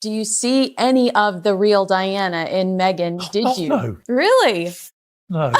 Do you see any of the real Diana in Meghan? Did you? No. Really? No.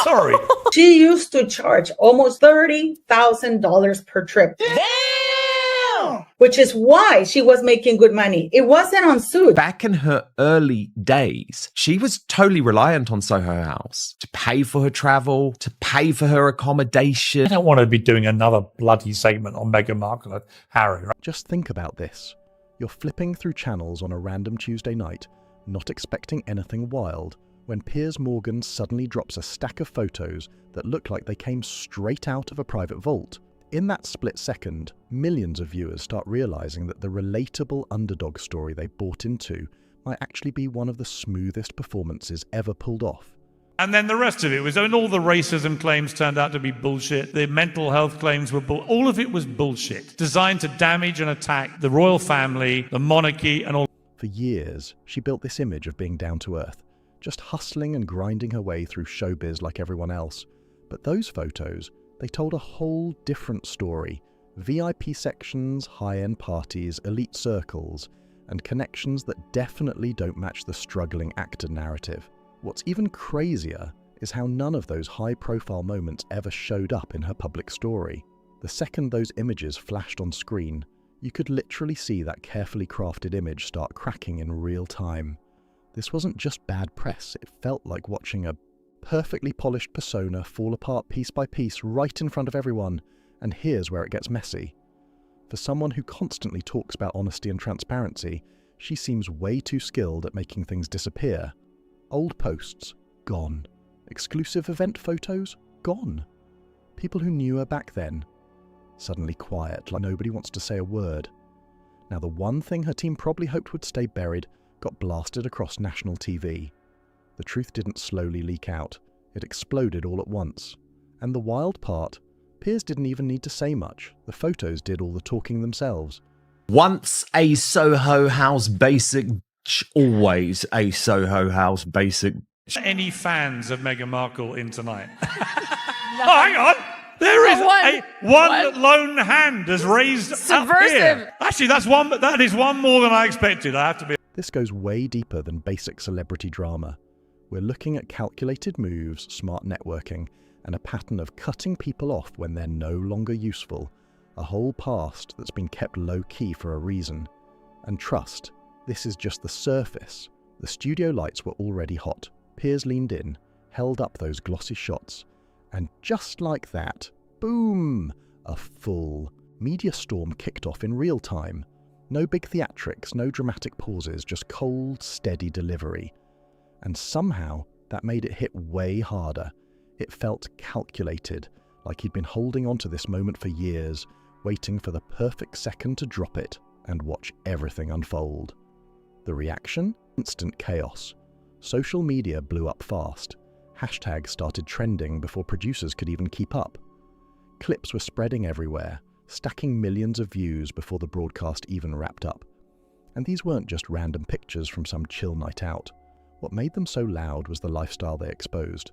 Sorry. She used to charge almost $30,000 per trip. Damn! Which is why she was making good money. It wasn't on suits. Back in her early days, she was totally reliant on Soho House to pay for her travel, to pay for her accommodation. I don't want to be doing another bloody segment on Meghan Markle and Harry. Right? Just think about this. You're flipping through channels on a random Tuesday night, not expecting anything wild, when Piers Morgan suddenly drops a stack of photos that look like they came straight out of a private vault. In that split second, millions of viewers start realizing that the relatable underdog story they bought into might actually be one of the smoothest performances ever pulled off. And then the rest of it was, and all the racism claims turned out to be bullshit. The mental health claims were all of it was bullshit, designed to damage and attack the royal family, the monarchy, and all. For years, she built this image of being down to earth, just hustling and grinding her way through showbiz like everyone else. But those photos, they told a whole different story. VIP sections, high-end parties, elite circles, and connections that definitely don't match the struggling actor narrative. What's even crazier is how none of those high-profile moments ever showed up in her public story. The second those images flashed on screen, you could literally see that carefully crafted image start cracking in real time. This wasn't just bad press, it felt like watching a perfectly polished persona fall apart piece by piece right in front of everyone, and here's where it gets messy. For someone who constantly talks about honesty and transparency, she seems way too skilled at making things disappear. Old posts, gone. Exclusive event photos, gone. People who knew her back then, suddenly quiet, like nobody wants to say a word. Now the one thing her team probably hoped would stay buried got blasted across national TV. The truth didn't slowly leak out, it exploded all at once. And the wild part, Piers didn't even need to say much. The photos did all the talking themselves. Once a Soho House basic, always a Soho House basic. Any fans of Meghan Markle in tonight? Oh, hang on. There is one lone hand has raised Subversive. up here. Actually, that is one more than I expected. I have to be. This goes way deeper than basic celebrity drama. We're looking at calculated moves, smart networking, and a pattern of cutting people off when they're no longer useful. A whole past that's been kept low-key for a reason. And trust, this is just the surface. The studio lights were already hot. Piers leaned in, held up those glossy shots, and just like that, boom! A full media storm kicked off in real time. No big theatrics, no dramatic pauses, just cold, steady delivery. And somehow, that made it hit way harder. It felt calculated, like he'd been holding on to this moment for years, waiting for the perfect second to drop it and watch everything unfold. The reaction? Instant chaos. Social media blew up fast. Hashtags started trending before producers could even keep up. Clips were spreading everywhere, stacking millions of views before the broadcast even wrapped up. And these weren't just random pictures from some chill night out. What made them so loud was the lifestyle they exposed.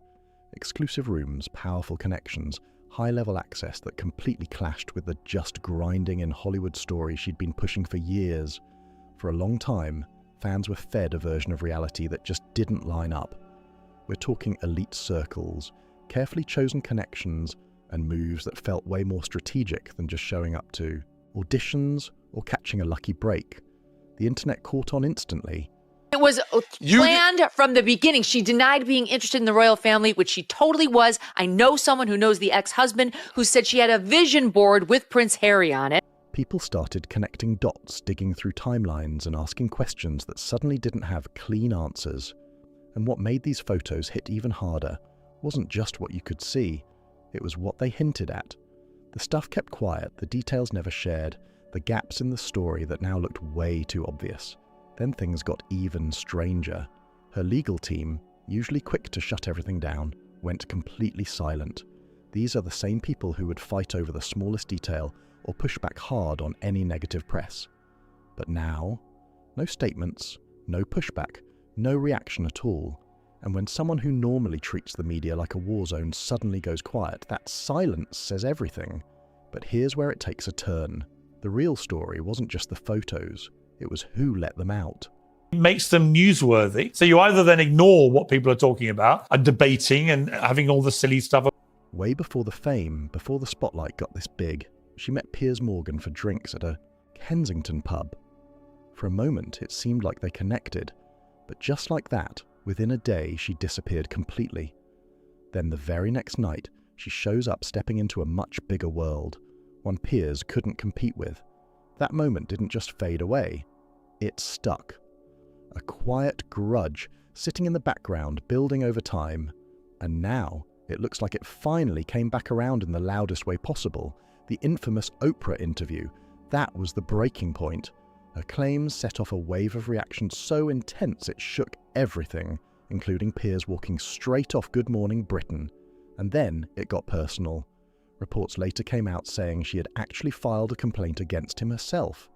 Exclusive rooms, powerful connections, high-level access that completely clashed with the just grinding in Hollywood story she'd been pushing for years. For a long time, fans were fed a version of reality that just didn't line up. We're talking elite circles, carefully chosen connections, and moves that felt way more strategic than just showing up to auditions or catching a lucky break. The internet caught on instantly. It was planned from the beginning. She denied being interested in the royal family, which she totally was. I know someone who knows the ex-husband who said she had a vision board with Prince Harry on it. People started connecting dots, digging through timelines and asking questions that suddenly didn't have clean answers. And what made these photos hit even harder wasn't just what you could see, it was what they hinted at. The stuff kept quiet, the details never shared, the gaps in the story that now looked way too obvious. Then things got even stranger. Her legal team, usually quick to shut everything down, went completely silent. These are the same people who would fight over the smallest detail or push back hard on any negative press. But now, no statements, no pushback, no reaction at all. And when someone who normally treats the media like a war zone suddenly goes quiet, that silence says everything. But here's where it takes a turn. The real story wasn't just the photos. It was who let them out. It makes them newsworthy. So you either then ignore what people are talking about and debating and having all the silly stuff. Way before the fame, before the spotlight got this big, she met Piers Morgan for drinks at a Kensington pub. For a moment, it seemed like they connected, but just like that, within a day, she disappeared completely. Then the very next night, she shows up stepping into a much bigger world, one Piers couldn't compete with. That moment didn't just fade away, it stuck. A quiet grudge sitting in the background, building over time, and now it looks like it finally came back around in the loudest way possible. The infamous Oprah interview, that was the breaking point. Her claims set off a wave of reaction so intense it shook everything, including Piers walking straight off Good Morning Britain. And then it got personal. Reports later came out saying she had actually filed a complaint against him herself.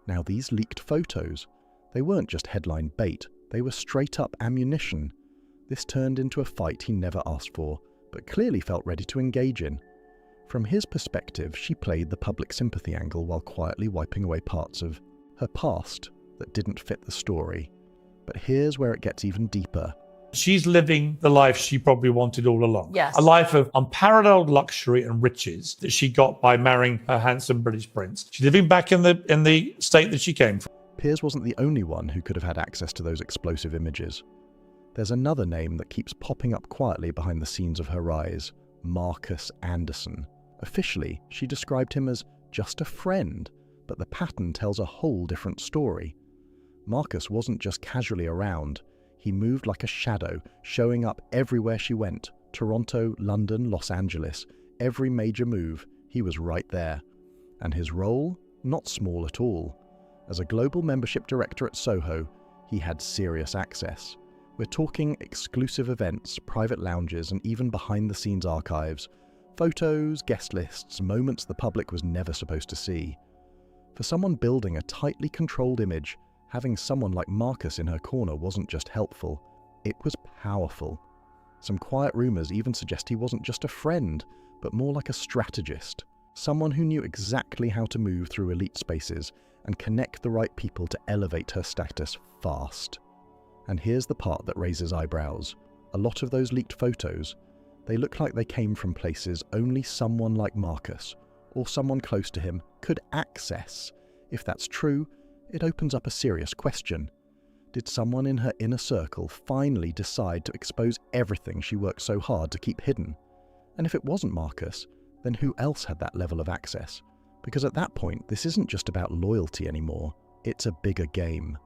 Now these leaked photos, they weren't just headline bait, they were straight up ammunition. This turned into a fight he never asked for, but clearly felt ready to engage in. From his perspective, she played the public sympathy angle while quietly wiping away parts of her past that didn't fit the story. But here's where it gets even deeper. She's living the life she probably wanted all along. Yes. A life of unparalleled luxury and riches that she got by marrying her handsome British prince. She's living back in the state that she came from. Piers wasn't the only one who could have had access to those explosive images. There's another name that keeps popping up quietly behind the scenes of her rise, Marcus Anderson. Officially, she described him as just a friend, but the pattern tells a whole different story. Marcus wasn't just casually around. He moved like a shadow, showing up everywhere she went. Toronto, London, Los Angeles. Every major move, he was right there. And his role? Not small at all. As a global membership director at Soho, he had serious access. We're talking exclusive events, private lounges, and even behind-the-scenes archives. Photos, guest lists, moments the public was never supposed to see. For someone building a tightly controlled image, having someone like Marcus in her corner wasn't just helpful, it was powerful. Some quiet rumours even suggest he wasn't just a friend, but more like a strategist. Someone who knew exactly how to move through elite spaces and connect the right people to elevate her status fast. And here's the part that raises eyebrows. A lot of those leaked photos, they look like they came from places only someone like Marcus, or someone close to him, could access. If that's true, it opens up a serious question. Did someone in her inner circle finally decide to expose everything she worked so hard to keep hidden? And if it wasn't Marcus, then who else had that level of access? Because at that point, this isn't just about loyalty anymore, it's a bigger game.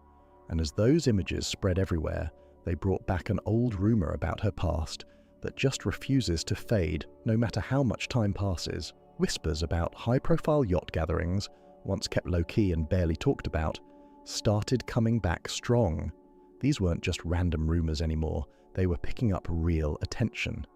And as those images spread everywhere, they brought back an old rumor about her past that just refuses to fade no matter how much time passes. Whispers about high-profile yacht gatherings, once kept low-key and barely talked about, started coming back strong. These weren't just random rumors anymore, they were picking up real attention.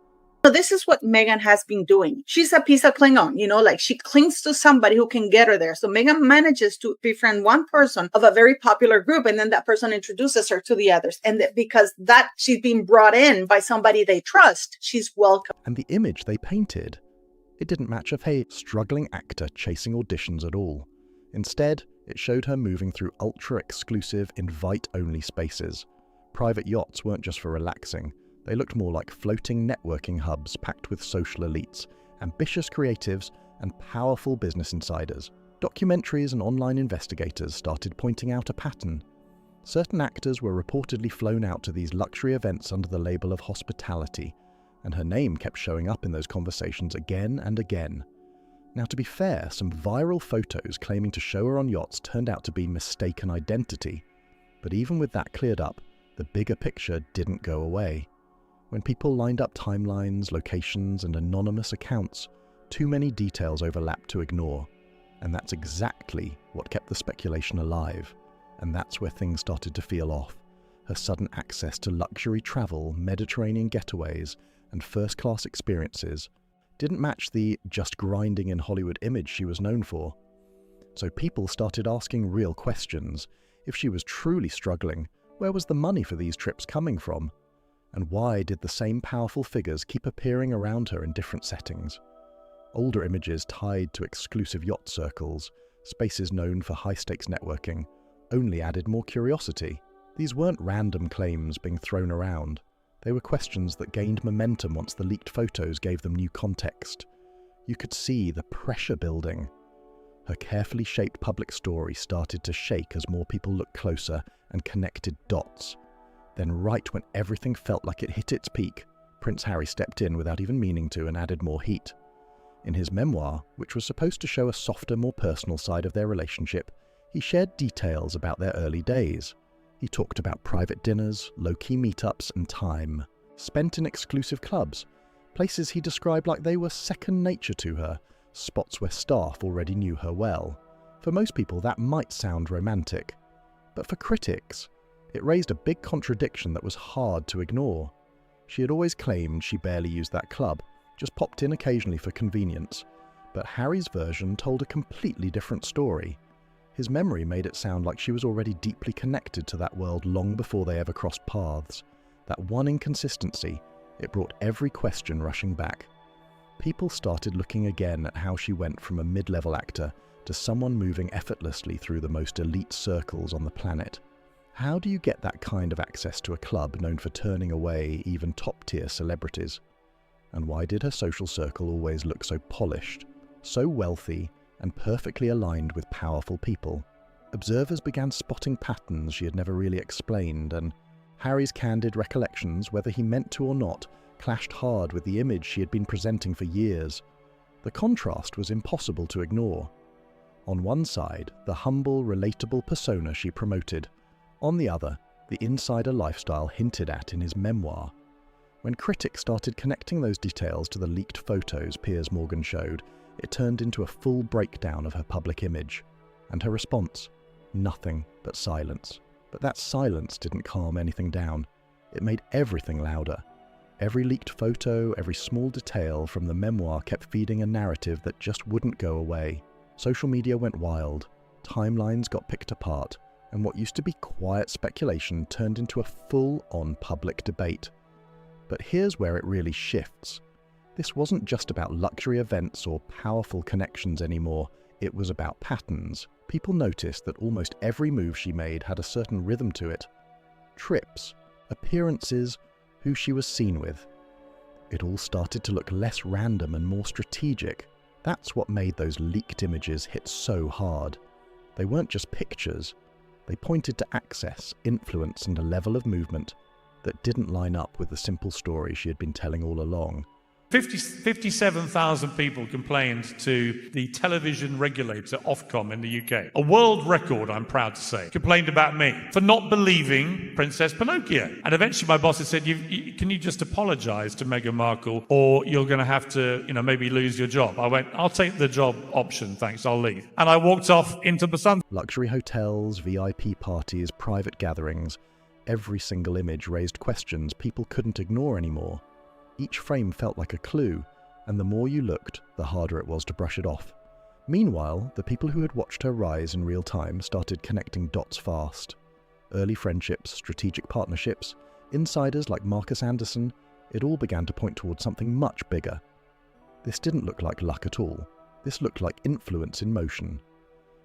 So this is what Meghan has been doing. She's a piece of Klingon, like she clings to somebody who can get her there. So Meghan manages to befriend one person of a very popular group, and then that person introduces her to the others. And because that she's being brought in by somebody they trust, she's welcome. And the image they painted, it didn't match a struggling actor chasing auditions at all. Instead, it showed her moving through ultra-exclusive, invite-only spaces. Private yachts weren't just for relaxing. They looked more like floating networking hubs packed with social elites, ambitious creatives, and powerful business insiders. Documentaries and online investigators started pointing out a pattern. Certain actors were reportedly flown out to these luxury events under the label of hospitality, and her name kept showing up in those conversations again and again. Now, to be fair, some viral photos claiming to show her on yachts turned out to be mistaken identity. But even with that cleared up, the bigger picture didn't go away. When people lined up timelines, locations, and anonymous accounts, too many details overlapped to ignore. And that's exactly what kept the speculation alive. And that's where things started to feel off. Her sudden access to luxury travel, Mediterranean getaways, and first-class experiences didn't match the just grinding in Hollywood image she was known for. So people started asking real questions. If she was truly struggling, where was the money for these trips coming from? And why did the same powerful figures keep appearing around her in different settings? Older images tied to exclusive yacht circles, spaces known for high-stakes networking, only added more curiosity. These weren't random claims being thrown around. They were questions that gained momentum once the leaked photos gave them new context. You could see the pressure building. Her carefully shaped public story started to shake as more people looked closer and connected dots. Then right when everything felt like it hit its peak, Prince Harry stepped in without even meaning to and added more heat. In his memoir, which was supposed to show a softer, more personal side of their relationship, he shared details about their early days. He talked about private dinners, low-key meetups, and time spent in exclusive clubs, places he described like they were second nature to her, spots where staff already knew her well. For most people, that might sound romantic, but for critics, it raised a big contradiction that was hard to ignore. She had always claimed she barely used that club, just popped in occasionally for convenience, but Harry's version told a completely different story. His memory made it sound like she was already deeply connected to that world long before they ever crossed paths. That one inconsistency, it brought every question rushing back. People started looking again at how she went from a mid-level actor to someone moving effortlessly through the most elite circles on the planet. How do you get that kind of access to a club known for turning away even top-tier celebrities? And why did her social circle always look so polished, so wealthy, and perfectly aligned with powerful people? Observers began spotting patterns she had never really explained, and Harry's candid recollections, whether he meant to or not, clashed hard with the image she had been presenting for years. The contrast was impossible to ignore. On one side, the humble, relatable persona she promoted. On the other, the insider lifestyle hinted at in his memoir. When critics started connecting those details to the leaked photos Piers Morgan showed, it turned into a full breakdown of her public image. And her response? Nothing but silence. But that silence didn't calm anything down. It made everything louder. Every leaked photo, every small detail from the memoir kept feeding a narrative that just wouldn't go away. Social media went wild, timelines got picked apart, and what used to be quiet speculation turned into a full-on public debate. But here's where it really shifts. This wasn't just about luxury events or powerful connections anymore, it was about patterns. People noticed that almost every move she made had a certain rhythm to it. Trips, appearances, who she was seen with. It all started to look less random and more strategic. That's what made those leaked images hit so hard. They weren't just pictures. They pointed to access, influence, and a level of movement that didn't line up with the simple story she had been telling all along. 57,000 people complained to the television regulator, Ofcom, in the UK. A world record, I'm proud to say, complained about me for not believing Princess Pinocchio. And eventually my boss had said, can you just apologise to Meghan Markle or you're going to have to, maybe lose your job? I went, I'll take the job option, thanks, I'll leave. And I walked off into the sun. Luxury hotels, VIP parties, private gatherings. Every single image raised questions people couldn't ignore anymore. Each frame felt like a clue, and the more you looked, the harder it was to brush it off. Meanwhile, the people who had watched her rise in real time started connecting dots fast. Early friendships, strategic partnerships, insiders like Marcus Anderson, it all began to point towards something much bigger. This didn't look like luck at all. This looked like influence in motion.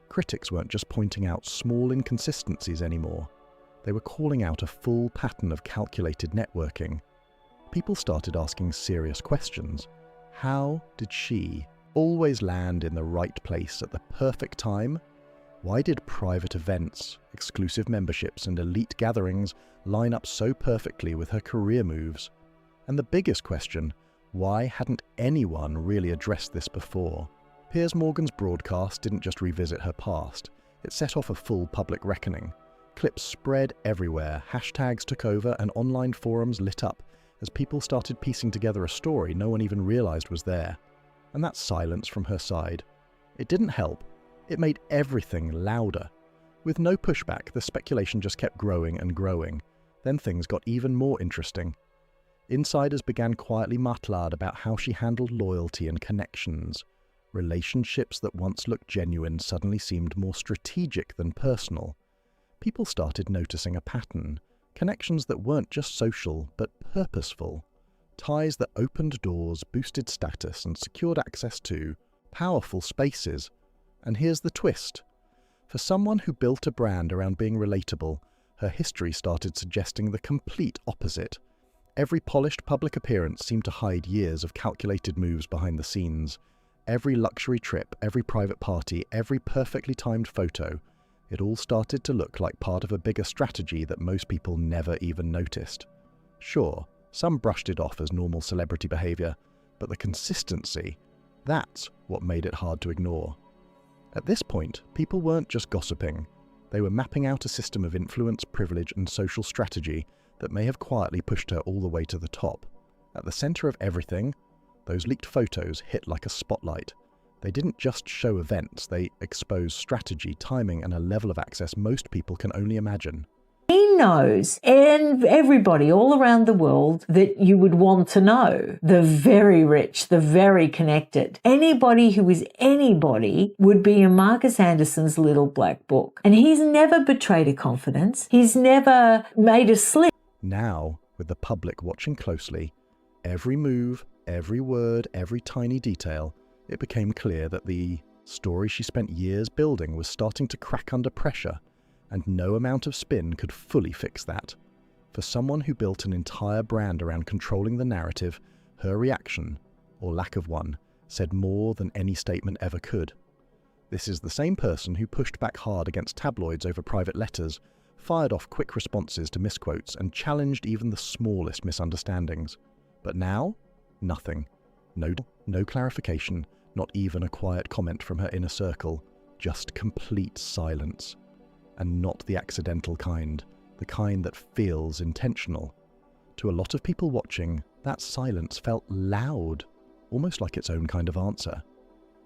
Critics weren't just pointing out small inconsistencies anymore. They were calling out a full pattern of calculated networking. People started asking serious questions. How did she always land in the right place at the perfect time? Why did private events, exclusive memberships, and elite gatherings line up so perfectly with her career moves? And the biggest question, why hadn't anyone really addressed this before? Piers Morgan's broadcast didn't just revisit her past, it set off a full public reckoning. Clips spread everywhere, hashtags took over, and online forums lit up as people started piecing together a story no one even realized was there. And that silence from her side. It didn't help. It made everything louder. With no pushback, the speculation just kept growing and growing. Then things got even more interesting. Insiders began quietly muttering about how she handled loyalty and connections. Relationships that once looked genuine suddenly seemed more strategic than personal. People started noticing a pattern. Connections that weren't just social, but purposeful. Ties that opened doors, boosted status, and secured access to powerful spaces. And here's the twist. For someone who built a brand around being relatable, her history started suggesting the complete opposite. Every polished public appearance seemed to hide years of calculated moves behind the scenes. Every luxury trip, every private party, every perfectly timed photo, it all started to look like part of a bigger strategy that most people never even noticed. Sure, some brushed it off as normal celebrity behavior, but the consistency, that's what made it hard to ignore. At this point, people weren't just gossiping. They were mapping out a system of influence, privilege, and social strategy that may have quietly pushed her all the way to the top. At the center of everything, those leaked photos hit like a spotlight. They didn't just show events, they exposed strategy, timing, and a level of access most people can only imagine. He knows, and everybody all around the world that you would want to know. The very rich, the very connected. Anybody who is anybody would be in Marcus Anderson's little black book. And he's never betrayed a confidence. He's never made a slip. Now, with the public watching closely, every move, every word, every tiny detail, it became clear that the story she spent years building was starting to crack under pressure. And no amount of spin could fully fix that. For someone who built an entire brand around controlling the narrative, her reaction, or lack of one, said more than any statement ever could. This is the same person who pushed back hard against tabloids over private letters, fired off quick responses to misquotes, and challenged even the smallest misunderstandings. But now, nothing. No clarification, not even a quiet comment from her inner circle, just complete silence. And not the accidental kind, the kind that feels intentional. To a lot of people watching, that silence felt loud, almost like its own kind of answer.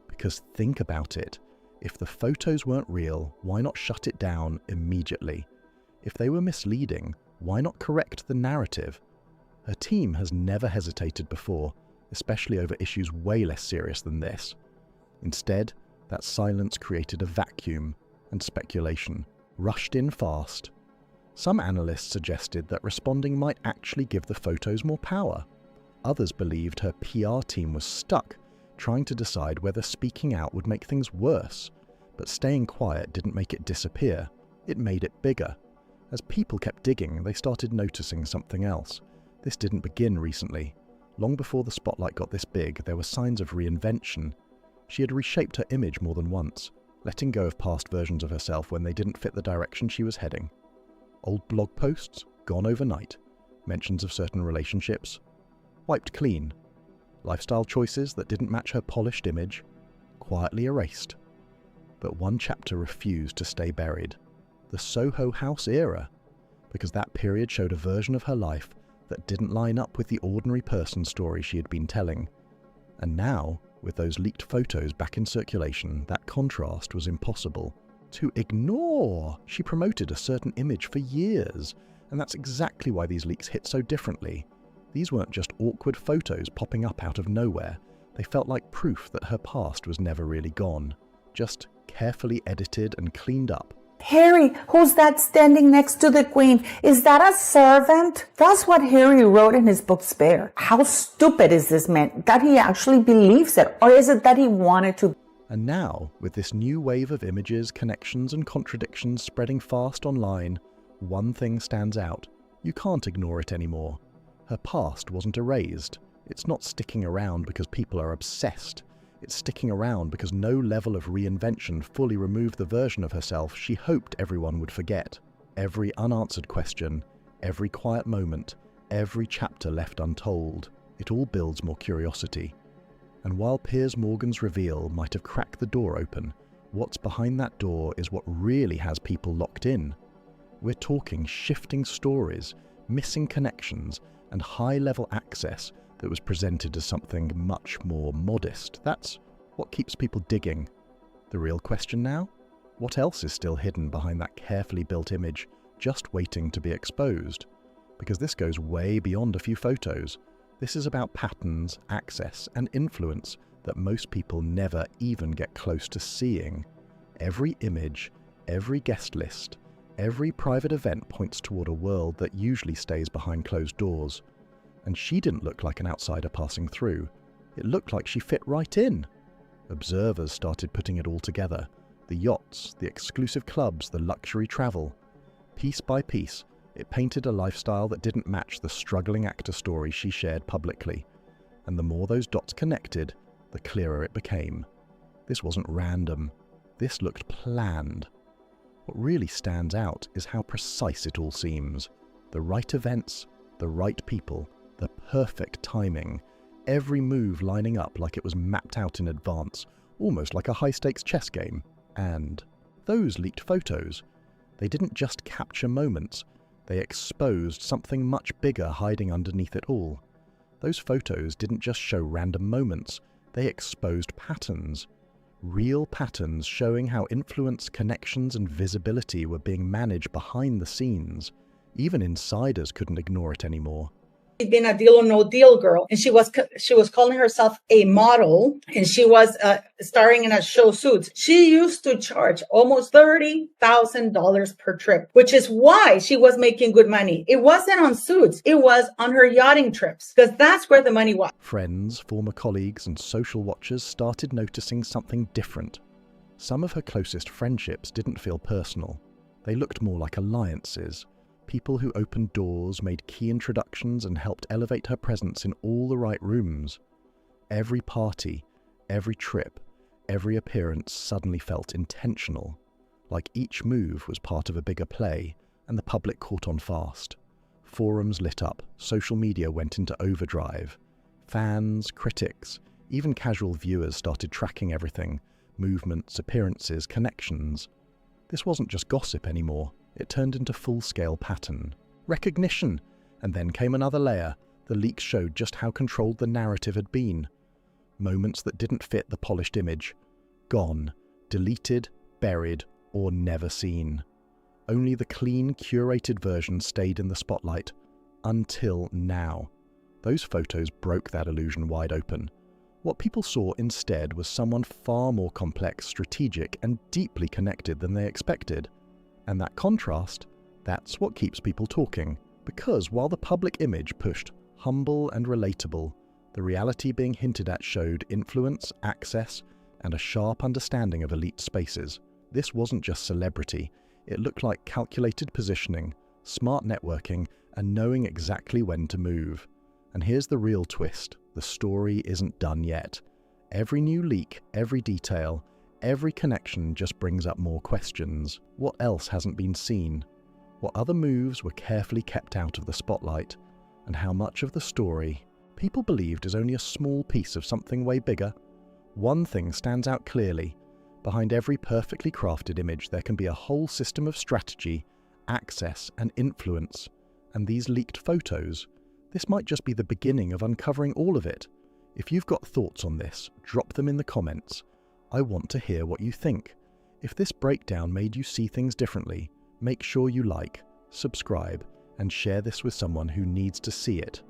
Because think about it, if the photos weren't real, why not shut it down immediately? If they were misleading, why not correct the narrative? Her team has never hesitated before, especially over issues way less serious than this. Instead, that silence created a vacuum and speculation. Rushed in fast. Some analysts suggested that responding might actually give the photos more power. Others believed her PR team was stuck, trying to decide whether speaking out would make things worse. But staying quiet didn't make it disappear, it made it bigger. As people kept digging, they started noticing something else. This didn't begin recently. Long before the spotlight got this big, there were signs of reinvention. She had reshaped her image more than once, letting go of past versions of herself when they didn't fit the direction she was heading. Old blog posts, gone overnight. Mentions of certain relationships, wiped clean. Lifestyle choices that didn't match her polished image, quietly erased. But one chapter refused to stay buried. The Soho House era. Because that period showed a version of her life that didn't line up with the ordinary person story she had been telling. And now, with those leaked photos back in circulation, that contrast was impossible to ignore. She promoted a certain image for years, and that's exactly why these leaks hit so differently. These weren't just awkward photos popping up out of nowhere. They felt like proof that her past was never really gone, just carefully edited and cleaned up. Harry, who's that standing next to the Queen? Is that a servant? That's what Harry wrote in his book Spare. How stupid is this man that he actually believes it? Or is it that he wanted to? And now, with this new wave of images, connections, and contradictions spreading fast online, one thing stands out. You can't ignore it anymore. Her past wasn't erased. It's not sticking around because people are obsessed. It's sticking around because no level of reinvention fully removed the version of herself she hoped everyone would forget. Every unanswered question, every quiet moment, every chapter left untold, it all builds more curiosity. And while Piers Morgan's reveal might have cracked the door open, what's behind that door is what really has people locked in. We're talking shifting stories, missing connections, and high-level access that was presented as something much more modest. That's what keeps people digging. The real question now? What else is still hidden behind that carefully built image, just waiting to be exposed? Because this goes way beyond a few photos. This is about patterns, access, and influence that most people never even get close to seeing. Every image, every guest list, every private event points toward a world that usually stays behind closed doors. And she didn't look like an outsider passing through. It looked like she fit right in. Observers started putting it all together. The yachts, the exclusive clubs, the luxury travel. Piece by piece, it painted a lifestyle that didn't match the struggling actor story she shared publicly. And the more those dots connected, the clearer it became. This wasn't random. This looked planned. What really stands out is how precise it all seems. The right events, the right people, the perfect timing, every move lining up like it was mapped out in advance, almost like a high-stakes chess game. And those leaked photos, they didn't just capture moments, they exposed something much bigger hiding underneath it all. Those photos didn't just show random moments, they exposed patterns. Real patterns showing how influence, connections, and visibility were being managed behind the scenes. Even insiders couldn't ignore it anymore. She'd been a Deal or No Deal girl, and she was calling herself a model, and she was starring in a show Suits. She used to charge almost $30,000 per trip, which is why she was making good money. It wasn't on Suits, it was on her yachting trips, because that's where the money was. Friends, former colleagues, and social watchers started noticing something different. Some of her closest friendships didn't feel personal. They looked more like alliances. People who opened doors, made key introductions, and helped elevate her presence in all the right rooms. Every party, every trip, every appearance suddenly felt intentional, like each move was part of a bigger play, and the public caught on fast. Forums lit up, social media went into overdrive. Fans, critics, even casual viewers started tracking everything, movements, appearances, connections. This wasn't just gossip anymore. It turned into full-scale pattern. Recognition! And then came another layer. The leaks showed just how controlled the narrative had been. Moments that didn't fit the polished image. Gone. Deleted, buried, or never seen. Only the clean, curated version stayed in the spotlight. Until now. Those photos broke that illusion wide open. What people saw instead was someone far more complex, strategic, and deeply connected than they expected. And that contrast, that's what keeps people talking. Because while the public image pushed humble and relatable, the reality being hinted at showed influence, access, and a sharp understanding of elite spaces. This wasn't just celebrity. It looked like calculated positioning, smart networking, and knowing exactly when to move. And here's the real twist. The story isn't done yet. Every new leak, every detail, every connection just brings up more questions. What else hasn't been seen? What other moves were carefully kept out of the spotlight? And how much of the story people believed is only a small piece of something way bigger? One thing stands out clearly. Behind every perfectly crafted image, there can be a whole system of strategy, access, and influence. And these leaked photos, this might just be the beginning of uncovering all of it. If you've got thoughts on this, drop them in the comments. I want to hear what you think. If this breakdown made you see things differently, make sure you like, subscribe, and share this with someone who needs to see it.